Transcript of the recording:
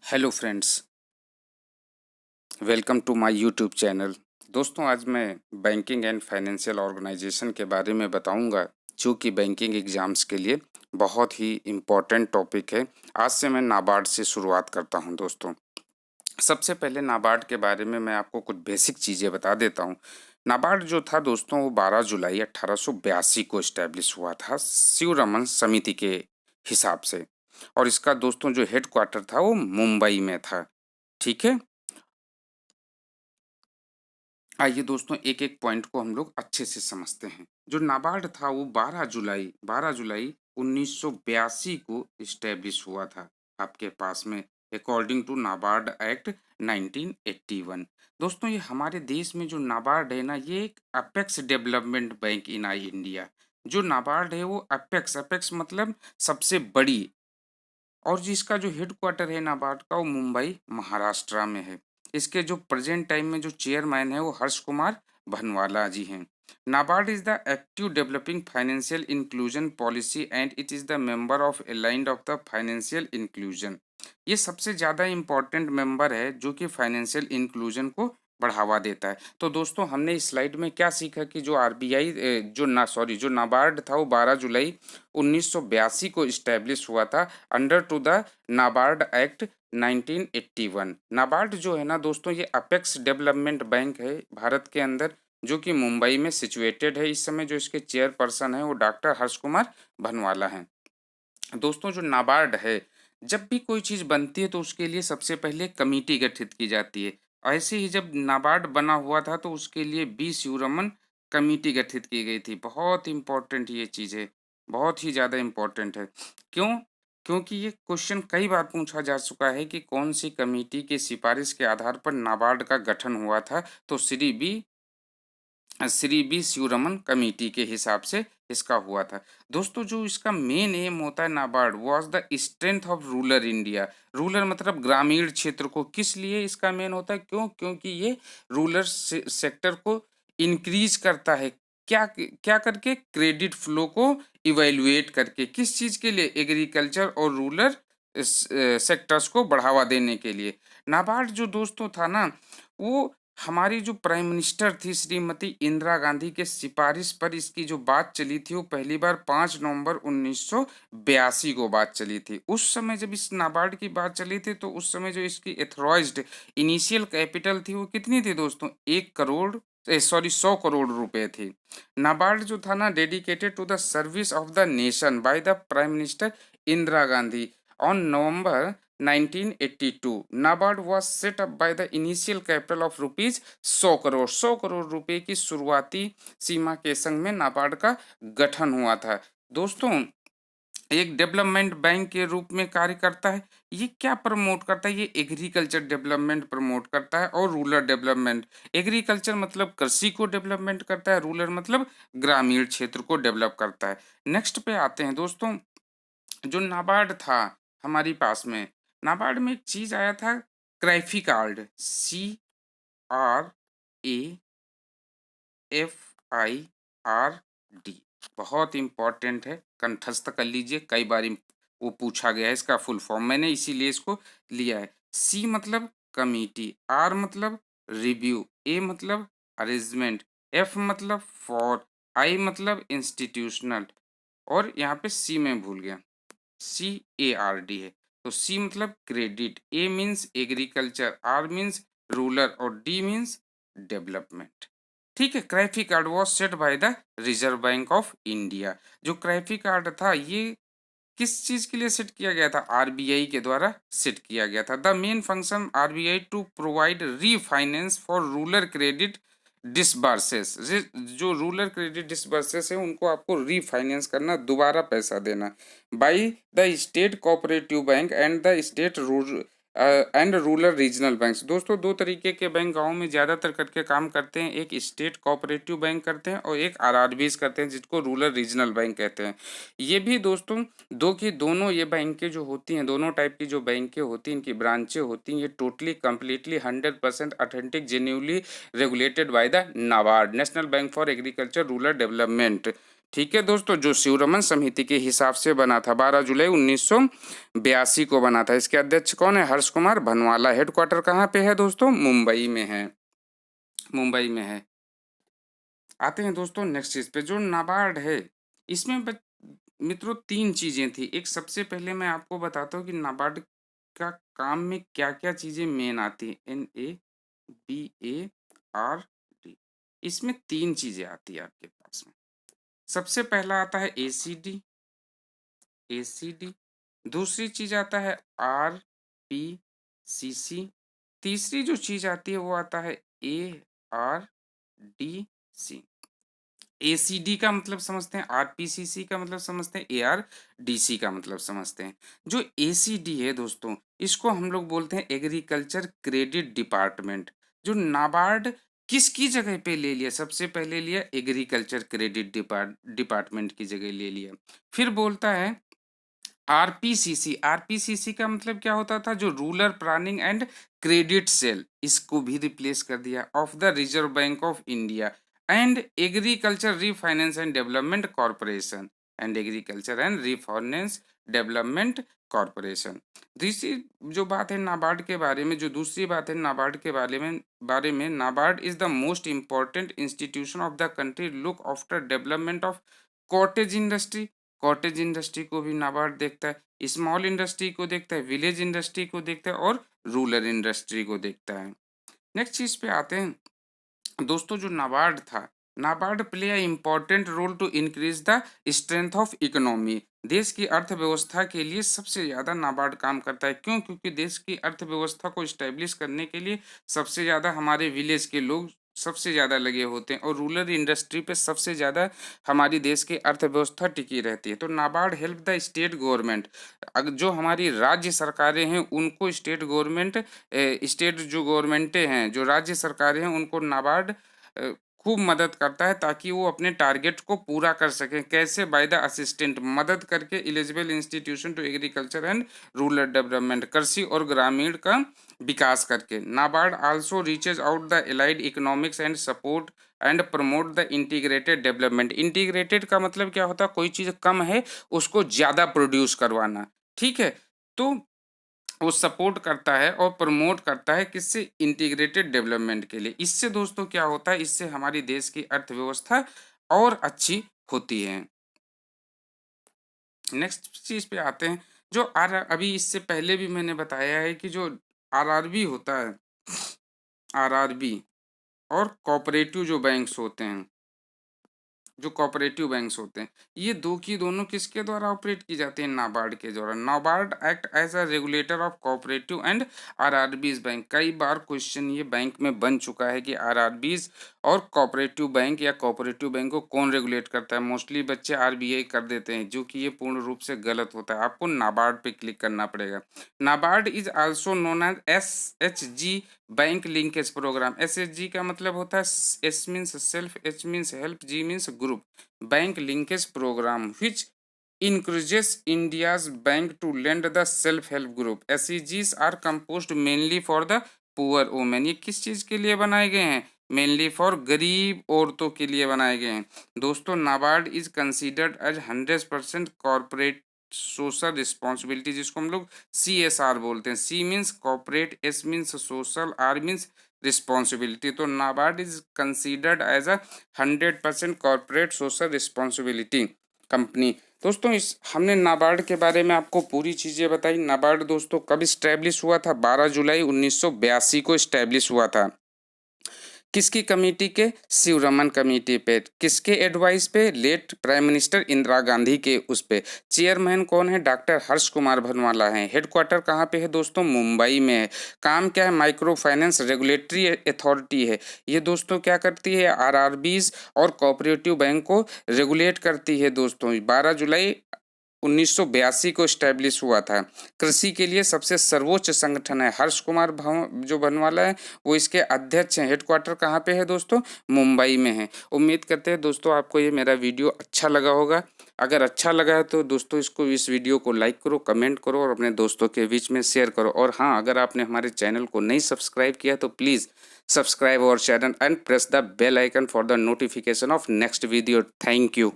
Hello friends, welcome to my YouTube channel. दोस्तों, आज मैं बैंकिंग एंड फाइनेंशियल ऑर्गेनाइजेशन के बारे में बताऊंगा, जो कि बैंकिंग एग्जाम्स के लिए बहुत ही इम्पोर्टेंट टॉपिक है। आज से मैं नाबार्ड से शुरुआत करता हूं। दोस्तों, सबसे पहले नाबार्ड के बारे में मैं आपको कुछ बेसिक चीज़ें बता देता हूं। नाबार्ड जो था दोस्तों, वो 12 जुलाई 1882 को इस्टेब्लिश हुआ था शिवरमन समिति के हिसाब से। और इसका दोस्तों जो हेड क्वार्टर था वो मुंबई में था। ठीक है। आइए दोस्तों, एक एक पॉइंट को हम लोग अच्छे से समझते हैं। जो नाबार्ड था वो 12 जुलाई 1982 को इस्टेब्लिश हुआ था आपके पास में, अकॉर्डिंग टू नाबार्ड एक्ट 1981। दोस्तों, ये हमारे देश में जो नाबार्ड है ना, ये एक अपेक्स डेवलपमेंट बैंक इन आई इंडिया। जो नाबार्ड है वो अपेक्स अपेक्स मतलब सबसे बड़ी, और जिसका जो हेडक्वार्टर है नाबार्ड का वो मुंबई महाराष्ट्र में है। इसके जो प्रेजेंट टाइम में जो चेयरमैन है वो हर्ष कुमार भनवाला जी हैं। NABARD is the active developing financial inclusion policy and it is the member of aligned of the financial inclusion. ये सबसे ज़्यादा इम्पोर्टेंट मेंबर है जो कि फाइनेंशियल इंक्लूजन को बढ़ावा देता है। तो दोस्तों, हमने इस स्लाइड में क्या सीखा कि जो आरबीआई जो नाबार्ड था वो 12 जुलाई 1982 को इस्टेब्लिश हुआ था under to the NABARD act 1981। NABARD जो है ना दोस्तों, ये अपेक्स डेवलपमेंट बैंक है भारत के अंदर, जो कि मुंबई में सिचुएटेड है। इस समय जो इसके चेयरपर्सन है वो डॉक्टर हर्ष कुमार भनवाला हैं। दोस्तों, जो नाबार्ड है, जब भी कोई चीज़ बनती है तो उसके लिए सबसे पहले कमेटी गठित की जाती है। ऐसे ही जब नाबार्ड बना हुआ था तो उसके लिए बी शिवरमन कमेटी गठित की गई थी। बहुत इम्पोर्टेंट ये चीज़ है, बहुत ही ज़्यादा इम्पोर्टेंट है। क्यों? क्योंकि ये क्वेश्चन कई बार पूछा जा चुका है कि कौन सी कमेटी की सिफारिश के आधार पर नाबार्ड का गठन हुआ था। तो श्री बी शिवरमन कमेटी के हिसाब से इसका हुआ था। दोस्तों, जो इसका मेन एम होता है NABARD, was the strength of rural India. Rural मतलब ग्रामीण क्षेत्र को किस लिए इसका मेन होता है? क्योंकि ये रूरल सेक्टर को इंक्रीज करता है। क्या क्या करके? क्रेडिट फ्लो को इवेल्युएट करके। किस चीज़ के लिए? एग्रीकल्चर और रूरल सेक्टर्स को बढ़ावा देने के लिए। नाबार्ड जो दोस्तों था ना, वो हमारी जो प्राइम मिनिस्टर थी श्रीमती इंदिरा गांधी के सिफारिश पर इसकी जो बात चली थी वो पहली बार 5 नवंबर 1982 को बात चली थी। उस समय जब इस नाबार्ड की बात चली थी तो उस समय जो इसकी एथोराइज्ड इनिशियल कैपिटल थी वो कितनी थी दोस्तों? 1 करोड़ रुपए थी। नाबार्ड जो था ना, dedicated to the service of the nation by the prime minister Indira Gandhi on November 1982। NABARD was set up by the initial capital of rupees 100 crore रुपए की शुरुआती सीमा के संग में नाबार्ड का गठन हुआ था। दोस्तों, एक डेवलपमेंट बैंक के रूप में कार्य करता है। ये क्या प्रमोट करता है? ये एग्रीकल्चर डेवलपमेंट प्रमोट करता है और रूरल डेवलपमेंट। एग्रीकल्चर मतलब कृषि को डेवलपमेंट करता है, रूरल मतलब ग्रामीण क्षेत्र को डेवलप करता है। नेक्स्ट पे आते हैं दोस्तों, जो नाबार्ड था हमारी पास में, नाबार्ड में एक चीज आया था, क्रैफी कार्ड, CRAFIRD। बहुत इंपॉर्टेंट है, कंठस्थ कर लीजिए, कई बार वो पूछा गया है इसका फुल फॉर्म, मैंने इसीलिए इसको लिया है। C मतलब कमिटी, R मतलब रिव्यू, A मतलब अरेंजमेंट, F मतलब फॉर, I मतलब इंस्टीट्यूशनल, और यहाँ पे C में भूल गया, CARD है। तो C मतलब credit, A means agriculture, R means rural और D मीन्स डेवलपमेंट। ठीक है। CRAFI card was set by the Reserve Bank of India. जो क्रैफी कार्ड था ये किस चीज के लिए सेट किया गया था? आरबीआई के द्वारा सेट किया गया था। The main function RBI to provide refinance for rural credit disburses. जो रूरल क्रेडिट डिसबर्सेस है उनको आपको रीफाइनेंस करना, दोबारा पैसा देना, by the state cooperative bank and the state and rural regional banks. दोस्तों, दो तरीके के बैंक गाँव में ज़्यादातर करके काम करते हैं, एक स्टेट कोऑपरेटिव बैंक करते हैं और एक आरआरबीज करते हैं, जिसको रूरल रीजनल बैंक कहते हैं। ये भी दोस्तों दोनों ये बैंकें जो होती हैं, दोनों टाइप की जो बैंकें होती हैं, इनकी ब्रांचें होती हैं, ये totally completely 100% authentic genuinely regulated by the NABARD, national bank for agriculture rural development. ठीक है दोस्तों, जो शिवरमन समिति के हिसाब से बना था, 12 जुलाई 1982 को बना था। इसके अध्यक्ष कौन है? हर्ष कुमार भनवाला। हेडक्वार्टर कहाँ पे है दोस्तों? मुंबई में है, मुंबई में है। आते हैं दोस्तों नेक्स्ट चीज पे, जो नाबार्ड है इसमें मित्रों 3 चीजें थी। एक, सबसे पहले मैं आपको बताता हूँ कि नाबार्ड का काम में क्या-क्या चीजें मेन आती हैं। NABARD, इसमें 3 चीजें आती है आपके पास में। सबसे पहला आता है ACD, दूसरी चीज आता है RPCC, तीसरी जो चीज आती है वो आता है ARDC। ACD का मतलब समझते हैं, RPCC का मतलब समझते हैं, ARDC का मतलब समझते हैं। जो ACD है दोस्तों, इसको हम लोग बोलते हैं एग्रीकल्चर क्रेडिट डिपार्टमेंट। जो नाबार्ड किसकी जगह पे ले लिया? सबसे पहले लिया एग्रीकल्चर क्रेडिट डिपार्टमेंट की जगह ले लिया। फिर बोलता है आरपीसीसी का मतलब क्या होता था? जो rural planning and credit sale, इसको भी रिप्लेस कर दिया of the Reserve Bank of India and agriculture refinance and development corporation, दूसरी जो बात है नाबार्ड के बारे में, जो दूसरी बात है नाबार्ड के बारे में, NABARD is the most important institution of the country, look after development of cottage industry. Cottage industry को भी नाबार्ड देखता है, स्मॉल इंडस्ट्री को देखता है, विलेज इंडस्ट्री को देखता है और रूरल इंडस्ट्री को देखता है। नेक्स्ट चीज पे आते हैं दोस्तों, जो नाबार्ड था, NABARD play a important role to increase the strength of economy. देश की अर्थव्यवस्था के लिए सबसे ज्यादा नाबार्ड काम करता है। क्यों? क्योंकि देश की अर्थव्यवस्था को स्टैब्लिश करने के लिए सबसे ज्यादा हमारे विलेज के लोग सबसे ज्यादा लगे होते हैं और रूरल इंडस्ट्री पे सबसे ज्यादा हमारी देश की अर्थव्यवस्था टिकी रहती है। तो NABARD help the state government, जो हमारी राज्य सरकारें हैं उनको स्टेट जो गवर्नमेंटें हैं, जो राज्य सरकारें हैं, उनको नाबार्ड खूब मदद करता है ताकि वो अपने टारगेट को पूरा कर सकें। कैसे? बाय द असिस्टेंट, मदद करके eligible institution to agriculture and rural development, कृषि और ग्रामीण का विकास करके। NABARD also reaches out the allied economics and support and promote the integrated development. Integrated का मतलब क्या होता है? कोई चीज कम है उसको ज्यादा प्रोड्यूस करवाना, ठीक है। तो वो सपोर्ट करता है और प्रमोट करता है किससे? इंटीग्रेटेड डेवलपमेंट के लिए। इससे दोस्तों क्या होता है? इससे हमारी देश की अर्थव्यवस्था और अच्छी होती है। नेक्स्ट चीज पे आते हैं, जो अभी इससे पहले भी मैंने बताया है कि जो आरआरबी होता है, आरआरबी और कोऑपरेटिव जो बैंक्स होते हैं, जो कोऑपरेटिव बैंक्स होते हैं, ये दो की दोनों किसके द्वारा ऑपरेट की जाती हैं? नाबार्ड के द्वारा। NABARD act as a regulator of cooperative and RRBs bank. कई बार क्वेश्चन ये बैंक में बन चुका है कि आरआरबीज और कोऑपरेटिव बैंक या कोऑपरेटिव बैंक को कौन रेगुलेट करता है। मोस्टली बच्चे आरबीआई कर देते हैं, जो कि ये पूर्ण रूप से गलत होता है। आपको नाबार्ड पे क्लिक करना पड़ेगा। NABARD is also known as SHG bank linkage programme. SHG का मतलब होता है S means self, H means help, G means group. Bank linkage programme which encourages India's bank to lend the self-help group. SEGs are composed mainly for the poor women. ये किस चीज के लिए बनाए गए हैं? मेनली फॉर गरीब औरतों के लिए बनाए गए हैं। दोस्तों NABARD is considered as 100% corporate social responsibility, जिसको हम लोग CSR बोलते हैं। C means corporate, S means social, R means responsibility. तो NABARD is considered as a 100% corporate social responsibility company. दोस्तों इस हमने नाबार्ड के बारे में आपको पूरी चीज़ें बताई। नाबार्ड दोस्तों कब इस्टेब्लिश हुआ था? 12 जुलाई 1982 को इस्टेब्लिश हुआ था। किसकी कमेटी के? शिवरमन कमेटी पे। किसके एडवाइस पे? Late prime minister Indira Gandhi के उस पे। चेयरमैन कौन है? डॉक्टर हर्ष कुमार भनवाला है। हेडक्वार्टर कहाँ पे है दोस्तों? मुंबई में है। काम क्या है? माइक्रो फाइनेंस रेगुलेटरी अथॉरिटी है। ये दोस्तों क्या करती है? आरआरबीज और कोऑपरेटिव बैंक को रेगुलेट करती है। दोस्तों 12 जुलाई 1982 को स्टैब्लिश हुआ था। कृषि के लिए सबसे सर्वोच्च संगठन है। हर्ष कुमार जो भनवाला है वो इसके अध्यक्ष हैं। हेडक्वार्टर कहाँ पे है दोस्तों? मुंबई में है। उम्मीद करते हैं दोस्तों आपको ये मेरा वीडियो अच्छा लगा होगा। अगर अच्छा लगा है तो दोस्तों इस वीडियो को लाइक करो, कमेंट करो और अपने दोस्तों के बीच में शेयर करो। और हाँ, अगर आपने हमारे चैनल को नहीं सब्सक्राइब किया तो please subscribe our channel and press the bell icon for the notification of next video. Thank you.